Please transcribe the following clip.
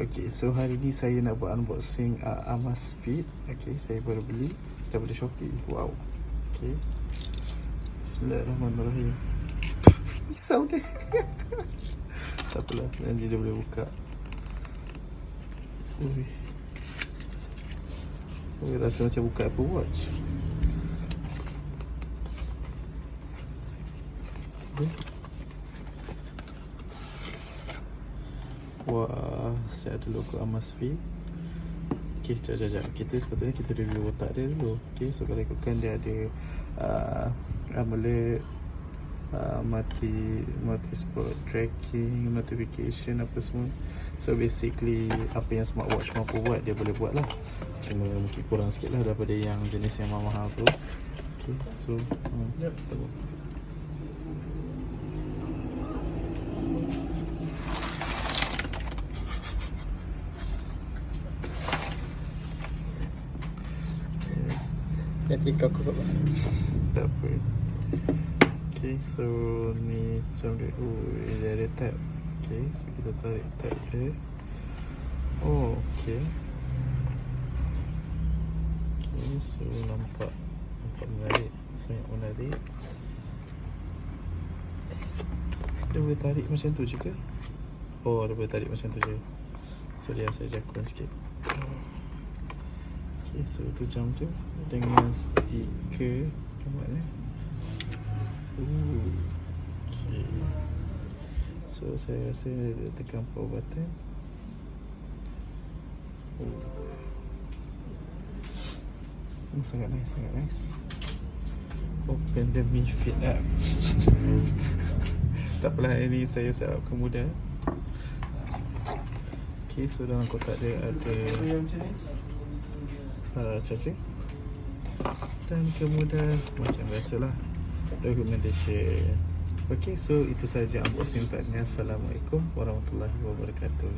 Okay, so hari ni saya nak buat unboxing Amazfit. Okay, saya baru beli daripada Shopee. Wow. Okay, Bismillahirrahmanirrahim. Risau dia. Tak apalah, nanti dia boleh buka. Ui. Ui, rasa macam buka Apple Watch. Wah, saya ada logo Amazfit. Okay, sekejap. Kita sepatutnya kita review otak dia dulu. Okay, so kalau ikutkan dia ada AMOLED, multi-spot tracking, notification, apa semua. So basically apa yang smartwatch mampu buat, dia boleh buat lah. Cuma mungkin kurang sikit lah daripada yang jenis yang mahal tu. Okay, so kita buat. Nanti kau buat. Tak apa. Okay, so ni macam dia. Dia ada tab. Okay, so kita tarik tab dia. Oh, okay. Okay, so nampak menarik. Sangat menarik. So, dia boleh tarik macam tu je ke? Oh, dia boleh tarik macam tu je. So dia saya jakun sikit. Okay, so tu jam tu dengan stiker nampaknya. Okay. So saya rasa dia tekan power button. Sangat nice. Open the Mi Fit app. Tak apalah, ini saya set up kemudian. Okay, so dalam kotak dia ada charger dan kemudian macam biasalah documentation. Okay, so itu saja unboxing untuk ni. Assalamualaikum warahmatullahi wabarakatuh.